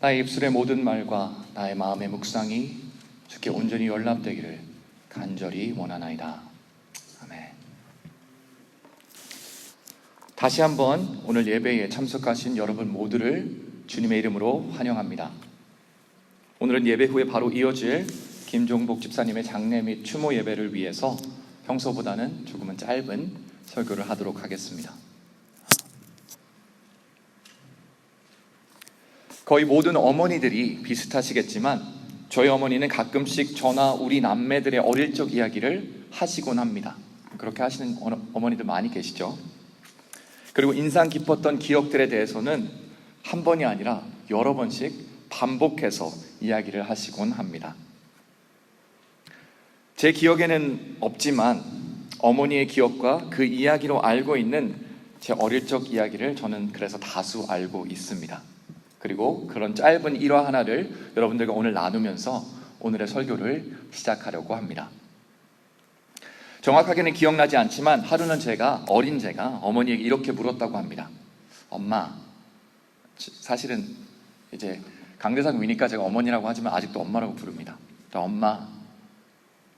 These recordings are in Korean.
나의 입술의 모든 말과 나의 마음의 묵상이 주께 온전히 연락되기를 간절히 원하나이다. 아멘. 다시 한번 오늘 예배에 참석하신 여러분 모두를 주님의 이름으로 환영합니다. 오늘은 예배 후에 바로 이어질 김종복 집사님의 장례 및 추모 예배를 위해서 평소보다는 조금은 짧은 설교를 하도록 하겠습니다. 거의 모든 어머니들이 비슷하시겠지만 저희 어머니는 가끔씩 저나 우리 남매들의 어릴 적 이야기를 하시곤 합니다. 그렇게 하시는 어머니들 많이 계시죠? 그리고 인상 깊었던 기억들에 대해서는 한 번이 아니라 여러 번씩 반복해서 이야기를 하시곤 합니다. 제 기억에는 없지만 어머니의 기억과 그 이야기로 알고 있는 제 어릴 적 이야기를 저는 그래서 다수 알고 있습니다. 그리고 그런 짧은 일화 하나를 여러분들과 오늘 나누면서 오늘의 설교를 시작하려고 합니다. 정확하게는 기억나지 않지만 하루는 어린 제가 어머니에게 이렇게 물었다고 합니다. 엄마, 사실은 이제 강대상 위니까 제가 어머니라고 하지만 아직도 엄마라고 부릅니다. 엄마,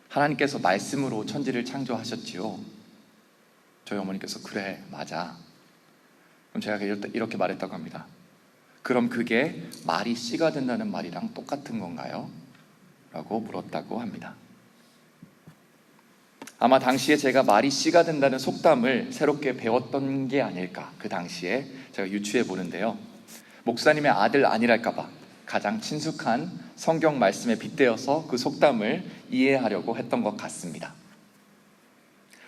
하나님께서 말씀으로 천지를 창조하셨지요. 저희 어머니께서 그래, 맞아. 그럼 제가 이렇게 말했다고 합니다. 그럼 그게 말이 씨가 된다는 말이랑 똑같은 건가요? 라고 물었다고 합니다. 아마 당시에 제가 말이 씨가 된다는 속담을 새롭게 배웠던 게 아닐까, 그 당시에 제가 유추해 보는데요. 목사님의 아들 아니랄까봐 가장 친숙한 성경 말씀에 빗대어서 그 속담을 이해하려고 했던 것 같습니다.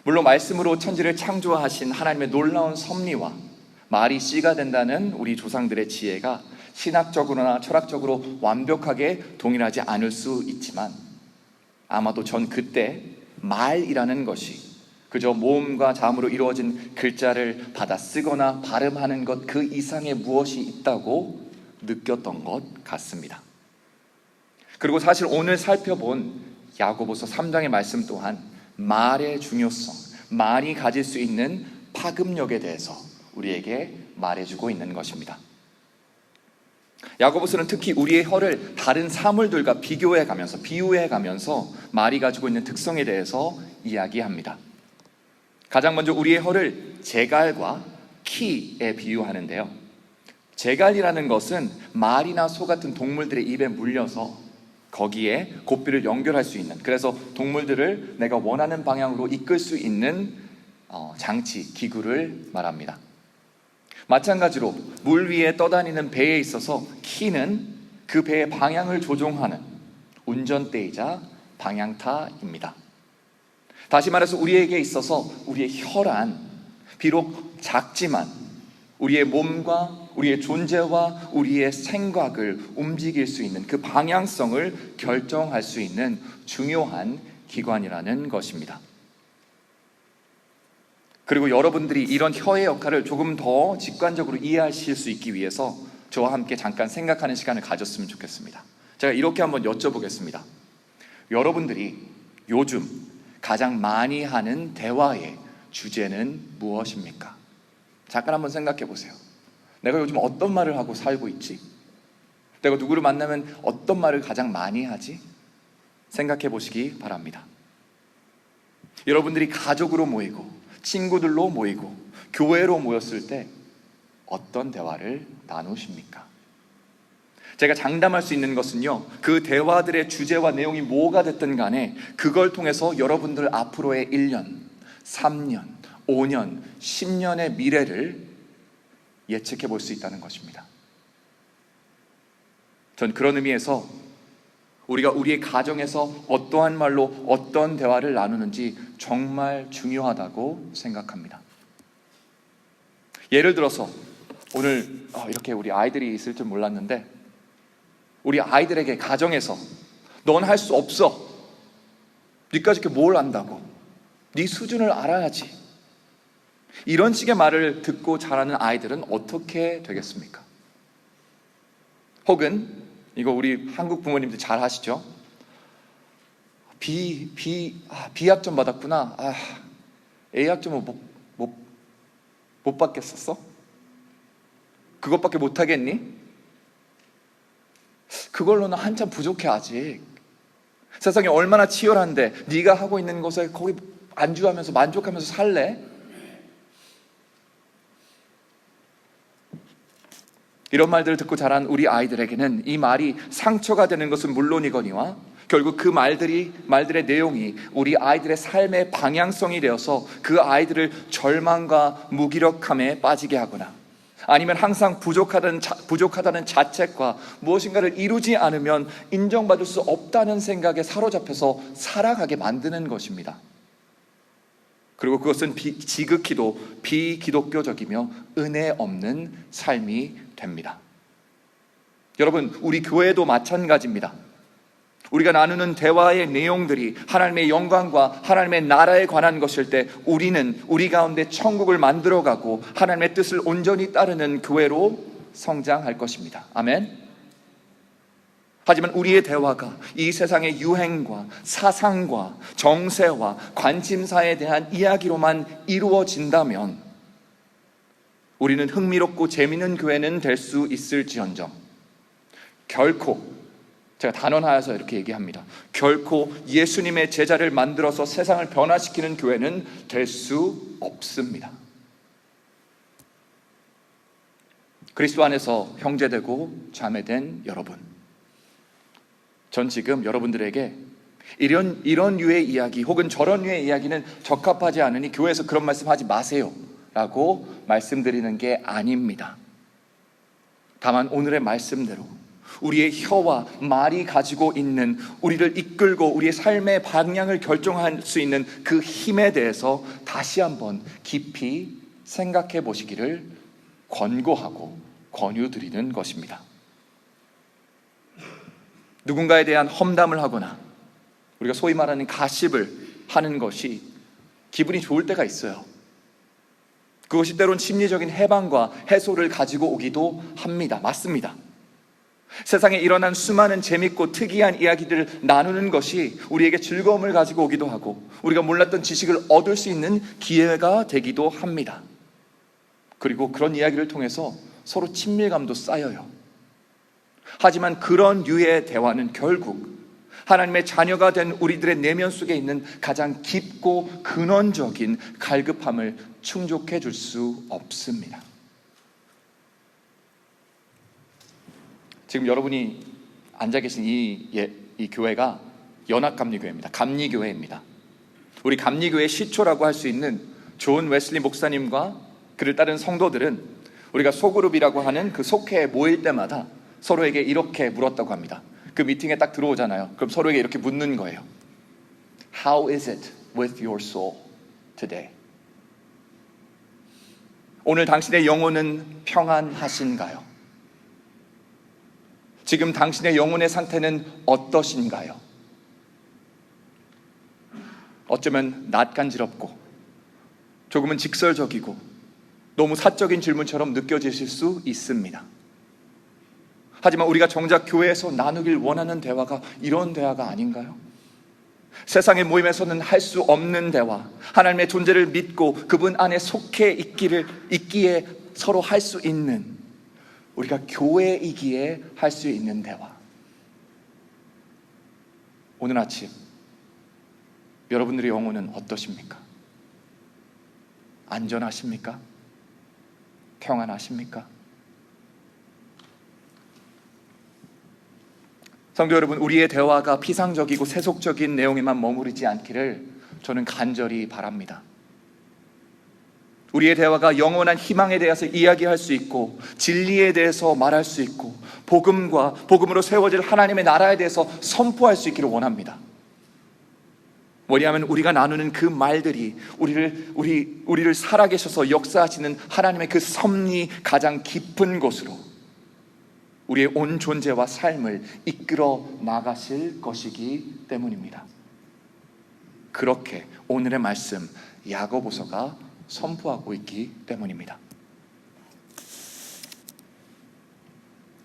물론 말씀으로 천지를 창조하신 하나님의 놀라운 섭리와 말이 씨가 된다는 우리 조상들의 지혜가 신학적으로나 철학적으로 완벽하게 동일하지 않을 수 있지만 아마도 전 그때 말이라는 것이 그저 모음과 자음으로 이루어진 글자를 받아 쓰거나 발음하는 것 그 이상의 무엇이 있다고 느꼈던 것 같습니다. 그리고 사실 오늘 살펴본 야고보서 3장의 말씀 또한 말의 중요성, 말이 가질 수 있는 파급력에 대해서 우리에게 말해주고 있는 것입니다. 야고보서는 특히 우리의 혀를 다른 사물들과 비유해 가면서 말이 가지고 있는 특성에 대해서 이야기합니다. 가장 먼저 우리의 혀를 제갈과 키에 비유하는데요. 제갈이라는 것은 말이나 소 같은 동물들의 입에 물려서 거기에 고삐를 연결할 수 있는, 그래서 동물들을 내가 원하는 방향으로 이끌 수 있는 장치, 기구를 말합니다. 마찬가지로 물 위에 떠다니는 배에 있어서 키는 그 배의 방향을 조종하는 운전대이자 방향타입니다. 다시 말해서 우리에게 있어서 우리의 혀란 비록 작지만 우리의 몸과 우리의 존재와 우리의 생각을 움직일 수 있는 그 방향성을 결정할 수 있는 중요한 기관이라는 것입니다. 그리고 여러분들이 이런 혀의 역할을 조금 더 직관적으로 이해하실 수 있기 위해서 저와 함께 잠깐 생각하는 시간을 가졌으면 좋겠습니다. 제가 이렇게 한번 여쭤보겠습니다. 여러분들이 요즘 가장 많이 하는 대화의 주제는 무엇입니까? 잠깐 한번 생각해 보세요. 내가 요즘 어떤 말을 하고 살고 있지? 내가 누구를 만나면 어떤 말을 가장 많이 하지? 생각해 보시기 바랍니다. 여러분들이 가족으로 모이고 친구들로 모이고 교회로 모였을 때 어떤 대화를 나누십니까? 제가 장담할 수 있는 것은요, 그 대화들의 주제와 내용이 뭐가 됐든 간에 그걸 통해서 여러분들 앞으로의 1년, 3년, 5년, 10년의 미래를 예측해 볼 수 있다는 것입니다. 전 그런 의미에서 우리가 우리의 가정에서 어떠한 말로 어떤 대화를 나누는지 정말 중요하다고 생각합니다. 예를 들어서 오늘 이렇게 우리 아이들이 있을 줄 몰랐는데 우리 아이들에게 가정에서 넌 할 수 없어, 네까지 이렇게 뭘 안다고, 네 수준을 알아야지, 이런 식의 말을 듣고 자라는 아이들은 어떻게 되겠습니까? 혹은 이거 우리 한국 부모님들 잘 하시죠? B학점 받았구나. A학점은 못 받겠었어? 그것밖에 못 하겠니? 그걸로는 한참 부족해 아직. 세상이 얼마나 치열한데 네가 하고 있는 것에 거기 안주하면서 만족하면서 살래? 이런 말들을 듣고 자란 우리 아이들에게는 이 말이 상처가 되는 것은 물론이거니와 결국 그 말들의 내용이 우리 아이들의 삶의 방향성이 되어서 그 아이들을 절망과 무기력함에 빠지게 하거나 아니면 항상 부족하다는 자책과 무엇인가를 이루지 않으면 인정받을 수 없다는 생각에 사로잡혀서 살아가게 만드는 것입니다. 그리고 그것은 지극히도 비기독교적이며 은혜 없는 삶이 됩니다. 여러분, 우리 교회도 마찬가지입니다. 우리가 나누는 대화의 내용들이 하나님의 영광과 하나님의 나라에 관한 것일 때 우리는 우리 가운데 천국을 만들어가고 하나님의 뜻을 온전히 따르는 교회로 성장할 것입니다. 아멘. 하지만 우리의 대화가 이 세상의 유행과 사상과 정세와 관심사에 대한 이야기로만 이루어진다면 우리는 흥미롭고 재미있는 교회는 될 수 있을지언정 결코, 제가 단언하여서 이렇게 얘기합니다, 결코 예수님의 제자를 만들어서 세상을 변화시키는 교회는 될 수 없습니다. 그리스도 안에서 형제되고 자매된 여러분, 전 지금 여러분들에게 이런 류의 이야기 혹은 저런 류의 이야기는 적합하지 않으니 교회에서 그런 말씀하지 마세요 라고 말씀드리는 게 아닙니다. 다만 오늘의 말씀대로 우리의 혀와 말이 가지고 있는 우리를 이끌고 우리의 삶의 방향을 결정할 수 있는 그 힘에 대해서 다시 한번 깊이 생각해 보시기를 권고하고 권유드리는 것입니다. 누군가에 대한 험담을 하거나 우리가 소위 말하는 가십을 하는 것이 기분이 좋을 때가 있어요. 그것이 때론 심리적인 해방과 해소를 가지고 오기도 합니다. 맞습니다. 세상에 일어난 수많은 재밌고 특이한 이야기들을 나누는 것이 우리에게 즐거움을 가지고 오기도 하고 우리가 몰랐던 지식을 얻을 수 있는 기회가 되기도 합니다. 그리고 그런 이야기를 통해서 서로 친밀감도 쌓여요. 하지만 그런 류의 대화는 결국 하나님의 자녀가 된 우리들의 내면 속에 있는 가장 깊고 근원적인 갈급함을 충족해 줄 수 없습니다. 지금 여러분이 앉아 계신 이 교회가 연합감리교회입니다. 감리교회입니다. 우리 감리교회의 시초라고 할 수 있는 존 웨슬리 목사님과 그를 따른 성도들은 우리가 소그룹이라고 하는 그 속회에 모일 때마다 서로에게 이렇게 물었다고 합니다. 그 미팅에 딱 들어오잖아요. 그럼 서로에게 이렇게 묻는 거예요. How is it with your soul today? 오늘 당신의 영혼은 평안하신가요? 지금 당신의 영혼의 상태는 어떠신가요? 어쩌면 낯간지럽고 조금은 직설적이고 너무 사적인 질문처럼 느껴지실 수 있습니다. 하지만 우리가 정작 교회에서 나누길 원하는 대화가 이런 대화가 아닌가요? 세상의 모임에서는 할 수 없는 대화, 하나님의 존재를 믿고 그분 안에 속해 있기에 서로 할 수 있는, 우리가 교회이기에 할 수 있는 대화. 오늘 아침 여러분들의 영혼은 어떠십니까? 안전하십니까? 평안하십니까? 성도 여러분, 우리의 대화가 피상적이고 세속적인 내용에만 머무르지 않기를 저는 간절히 바랍니다. 우리의 대화가 영원한 희망에 대해서 이야기할 수 있고 진리에 대해서 말할 수 있고 복음과 복음으로 세워질 하나님의 나라에 대해서 선포할 수 있기를 원합니다. 왜냐하면 우리가 나누는 그 말들이 우리를 살아계셔서 역사하시는 하나님의 그 섭리 가장 깊은 곳으로 우리의 온 존재와 삶을 이끌어 나가실 것이기 때문입니다. 그렇게 오늘의 말씀 야고보서가 선포하고 있기 때문입니다.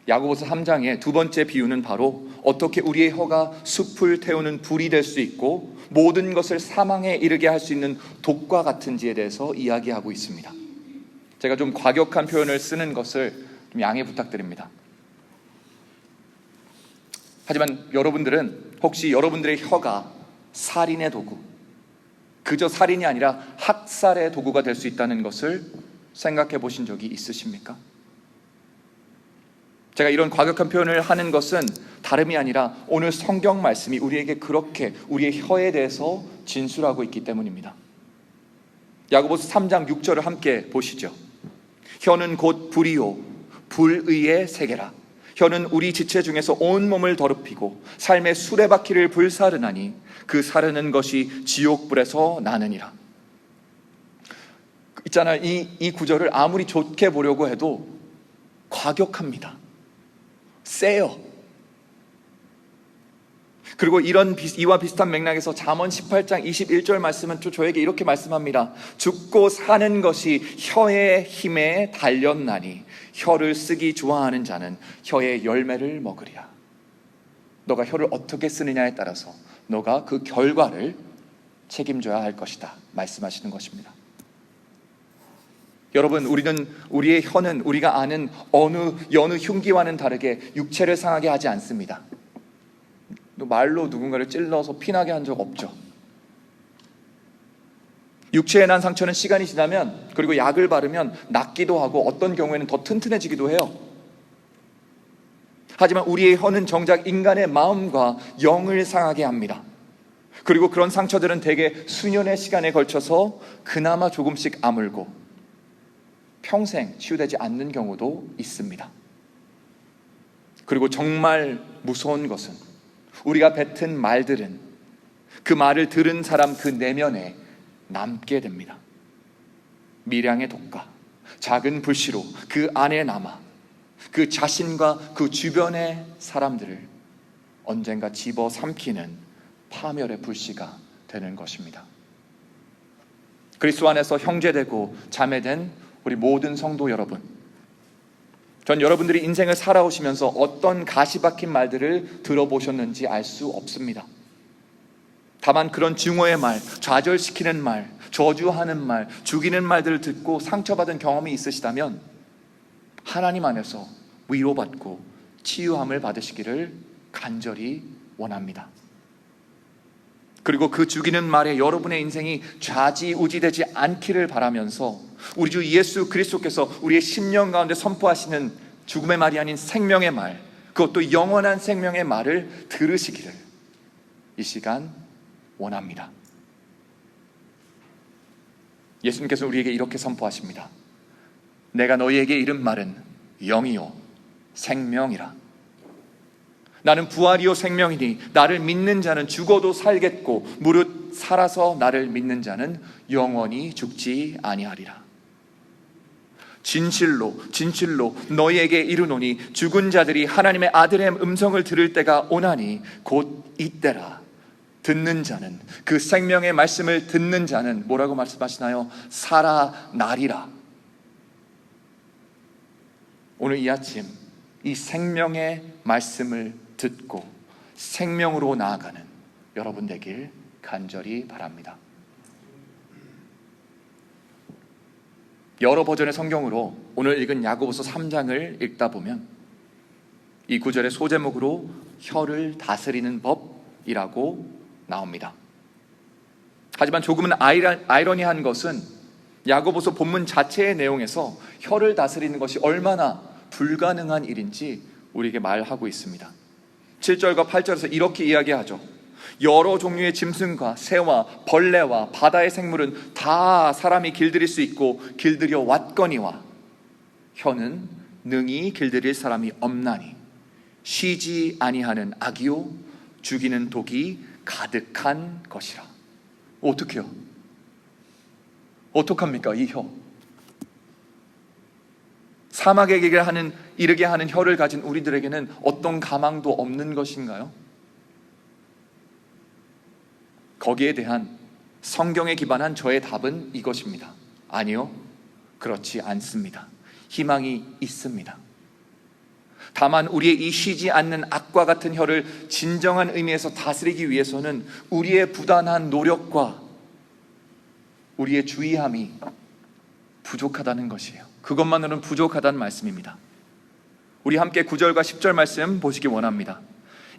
야고보서 3장의 두 번째 비유는 바로 어떻게 우리의 혀가 숲을 태우는 불이 될 수 있고 모든 것을 사망에 이르게 할 수 있는 독과 같은지에 대해서 이야기하고 있습니다. 제가 좀 과격한 표현을 쓰는 것을 좀 양해 부탁드립니다. 하지만 여러분들은 혹시 여러분들의 혀가 살인의 도구, 그저 살인이 아니라 학살의 도구가 될 수 있다는 것을 생각해 보신 적이 있으십니까? 제가 이런 과격한 표현을 하는 것은 다름이 아니라 오늘 성경 말씀이 우리에게 그렇게 우리의 혀에 대해서 진술하고 있기 때문입니다. 야고보서 3장 6절을 함께 보시죠. 혀는 곧 불이요 불의의 세계라. 혀는 우리 지체 중에서 온몸을 더럽히고 삶의 수레바퀴를 불사르나니 그 사르는 것이 지옥불에서 나느니라. 있잖아요. 이 구절을 아무리 좋게 보려고 해도 과격합니다. 세요. 그리고 이와 비슷한 맥락에서 잠언 18장 21절 말씀은 또 저에게 이렇게 말씀합니다. 죽고 사는 것이 혀의 힘에 달렸나니 혀를 쓰기 좋아하는 자는 혀의 열매를 먹으리라. 너가 혀를 어떻게 쓰느냐에 따라서 너가 그 결과를 책임져야 할 것이다 말씀하시는 것입니다. 여러분, 우리의 혀는 우리가 아는 여느 흉기와는 다르게 육체를 상하게 하지 않습니다. 말로 누군가를 찔러서 피나게 한 적 없죠. 육체에 난 상처는 시간이 지나면, 그리고 약을 바르면 낫기도 하고 어떤 경우에는 더 튼튼해지기도 해요. 하지만 우리의 혀는 정작 인간의 마음과 영을 상하게 합니다. 그리고 그런 상처들은 대개 수년의 시간에 걸쳐서 그나마 조금씩 아물고 평생 치유되지 않는 경우도 있습니다. 그리고 정말 무서운 것은 우리가 뱉은 말들은 그 말을 들은 사람 그 내면에 남게 됩니다. 미량의 독과 작은 불씨로 그 안에 남아 그 자신과 그 주변의 사람들을 언젠가 집어삼키는 파멸의 불씨가 되는 것입니다. 그리스도 안에서 형제되고 자매된 우리 모든 성도 여러분, 전 여러분들이 인생을 살아오시면서 어떤 가시박힌 말들을 들어보셨는지 알 수 없습니다. 다만 그런 증오의 말, 좌절시키는 말, 저주하는 말, 죽이는 말들을 듣고 상처받은 경험이 있으시다면 하나님 안에서 위로받고 치유함을 받으시기를 간절히 원합니다. 그리고 그 죽이는 말에 여러분의 인생이 좌지우지되지 않기를 바라면서 우리 주 예수 그리스도께서 우리의 심령 가운데 선포하시는 죽음의 말이 아닌 생명의 말, 그것도 영원한 생명의 말을 들으시기를 이 시간 원합니다. 예수님께서 우리에게 이렇게 선포하십니다. 내가 너희에게 이른 말은 영이요 생명이라. 나는 부활이요 생명이니 나를 믿는 자는 죽어도 살겠고 무릇 살아서 나를 믿는 자는 영원히 죽지 아니하리라. 진실로 진실로 너희에게 이르노니 죽은 자들이 하나님의 아들의 음성을 들을 때가 오나니 곧 이때라. 듣는 자는, 그 생명의 말씀을 듣는 자는 뭐라고 말씀하시나요? 살아나리라. 오늘 이 아침 이 생명의 말씀을 듣고 생명으로 나아가는 여러분 되길 간절히 바랍니다. 여러 버전의 성경으로 오늘 읽은 야고보서 3장을 읽다 보면 이 구절의 소제목으로 혀를 다스리는 법이라고 나옵니다. 하지만 조금은 아이러니한 것은 야고보서 본문 자체의 내용에서 혀를 다스리는 것이 얼마나 불가능한 일인지 우리에게 말하고 있습니다. 7절과 8절에서 이렇게 이야기하죠. 여러 종류의 짐승과 새와 벌레와 바다의 생물은 다 사람이 길들일 수 있고 길들여 왔거니와 혀는 능히 길들일 사람이 없나니 쉬지 아니하는 악이요 죽이는 독이 가득한 것이라. 어떡해요? 어떡합니까? 이 혀. 사막에 이르게 하는 혀를 가진 우리들에게는 어떤 가망도 없는 것인가요? 거기에 대한 성경에 기반한 저의 답은 이것입니다. 아니요, 그렇지 않습니다. 희망이 있습니다. 다만 우리의 이 쉬지 않는 악과 같은 혀를 진정한 의미에서 다스리기 위해서는 우리의 부단한 노력과 우리의 주의함이 부족하다는 것이에요. 그것만으로는 부족하다는 말씀입니다. 우리 함께 9절과 10절 말씀 보시기 원합니다.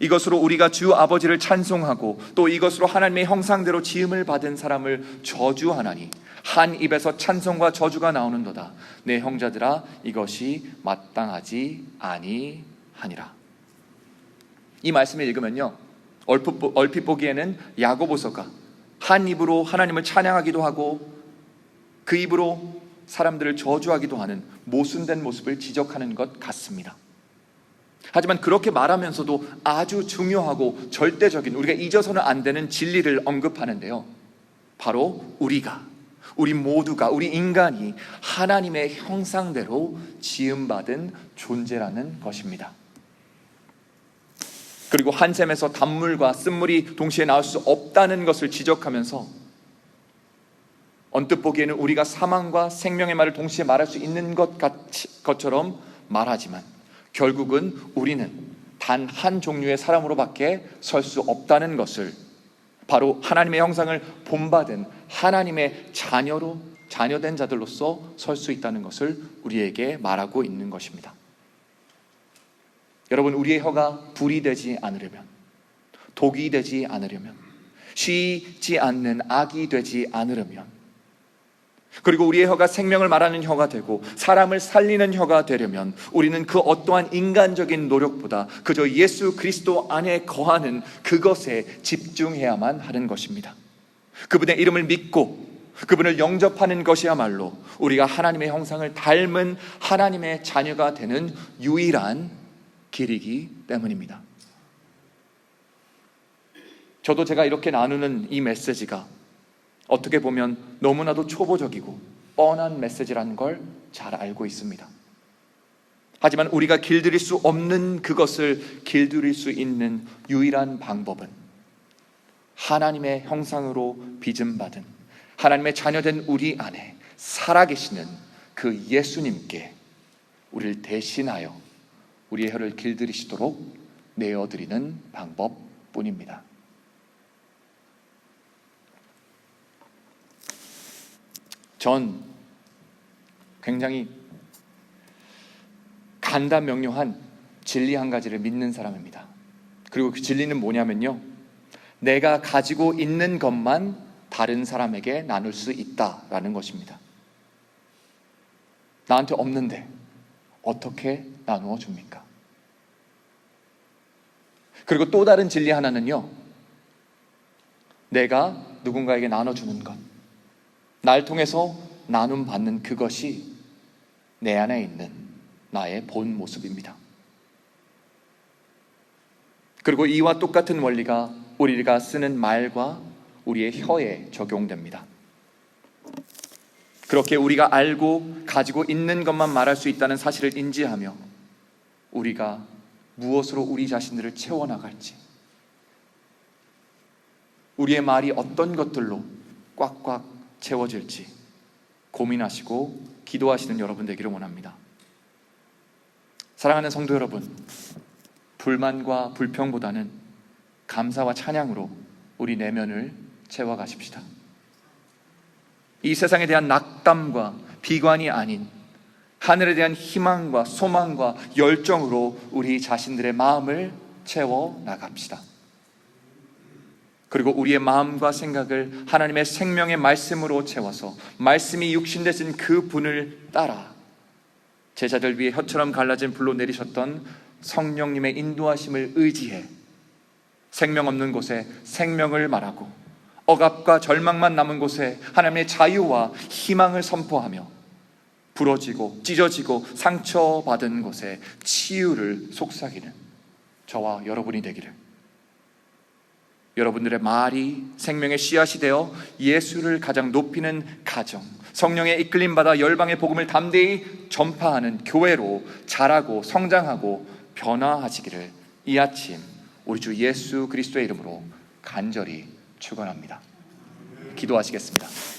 이것으로 우리가 주 아버지를 찬송하고 또 이것으로 하나님의 형상대로 지음을 받은 사람을 저주하나니 한 입에서 찬송과 저주가 나오는도다. 내 형제들아, 이것이 마땅하지 아니하니라. 이 말씀을 읽으면요, 얼핏 보기에는 야고보서가 한 입으로 하나님을 찬양하기도 하고 그 입으로 사람들을 저주하기도 하는 모순된 모습을 지적하는 것 같습니다. 하지만 그렇게 말하면서도 아주 중요하고 절대적인, 우리가 잊어서는 안 되는 진리를 언급하는데요, 바로 우리 모두가, 우리 인간이 하나님의 형상대로 지음받은 존재라는 것입니다. 그리고 한 샘에서 단물과 쓴물이 동시에 나올 수 없다는 것을 지적하면서 언뜻 보기에는 우리가 사망과 생명의 말을 동시에 말할 수 있는 것처럼 말하지만 결국은 우리는 단 한 종류의 사람으로밖에 설 수 없다는 것을, 바로 하나님의 형상을 본받은 하나님의 자녀된 자들로서 설 수 있다는 것을 우리에게 말하고 있는 것입니다. 여러분, 우리의 혀가 불이 되지 않으려면, 독이 되지 않으려면, 쉬지 않는 악이 되지 않으려면, 그리고 우리의 혀가 생명을 말하는 혀가 되고 사람을 살리는 혀가 되려면 우리는 그 어떠한 인간적인 노력보다 그저 예수 그리스도 안에 거하는 그것에 집중해야만 하는 것입니다. 그분의 이름을 믿고 그분을 영접하는 것이야말로 우리가 하나님의 형상을 닮은 하나님의 자녀가 되는 유일한 길이기 때문입니다. 저도 제가 이렇게 나누는 이 메시지가 어떻게 보면 너무나도 초보적이고 뻔한 메시지라는 걸 잘 알고 있습니다. 하지만 우리가 길들일 수 없는 그것을 길들일 수 있는 유일한 방법은 하나님의 형상으로 빚음받은 하나님의 자녀된 우리 안에 살아계시는 그 예수님께 우리를 대신하여 우리의 혀를 길들이시도록 내어드리는 방법뿐입니다. 전 굉장히 간단명료한 진리 한 가지를 믿는 사람입니다. 그리고 그 진리는 뭐냐면요, 내가 가지고 있는 것만 다른 사람에게 나눌 수 있다라는 것입니다. 나한테 없는데 어떻게 나누어 줍니까? 그리고 또 다른 진리 하나는요, 내가 누군가에게 나눠주는 것, 날 통해서 나눔 받는 그것이 내 안에 있는 나의 본 모습입니다. 그리고 이와 똑같은 원리가 우리가 쓰는 말과 우리의 혀에 적용됩니다. 그렇게 우리가 알고 가지고 있는 것만 말할 수 있다는 사실을 인지하며 우리가 무엇으로 우리 자신들을 채워나갈지, 우리의 말이 어떤 것들로 꽉꽉 채워질지 고민하시고 기도하시는 여러분 되기를 원합니다. 사랑하는 성도 여러분, 불만과 불평보다는 감사와 찬양으로 우리 내면을 채워가십시다. 이 세상에 대한 낙담과 비관이 아닌 하늘에 대한 희망과 소망과 열정으로 우리 자신들의 마음을 채워나갑시다. 그리고 우리의 마음과 생각을 하나님의 생명의 말씀으로 채워서 말씀이 육신 되신 그 분을 따라 제자들 위에 혀처럼 갈라진 불로 내리셨던 성령님의 인도하심을 의지해 생명 없는 곳에 생명을 말하고 억압과 절망만 남은 곳에 하나님의 자유와 희망을 선포하며 부러지고 찢어지고 상처받은 곳에 치유를 속삭이는 저와 여러분이 되기를, 여러분들의 말이 생명의 씨앗이 되어 예수를 가장 높이는 가정, 성령의 이끌림 받아 열방의 복음을 담대히 전파하는 교회로 자라고 성장하고 변화하시기를 이 아침 우리 주 예수 그리스도의 이름으로 간절히 축원합니다. 기도하시겠습니다.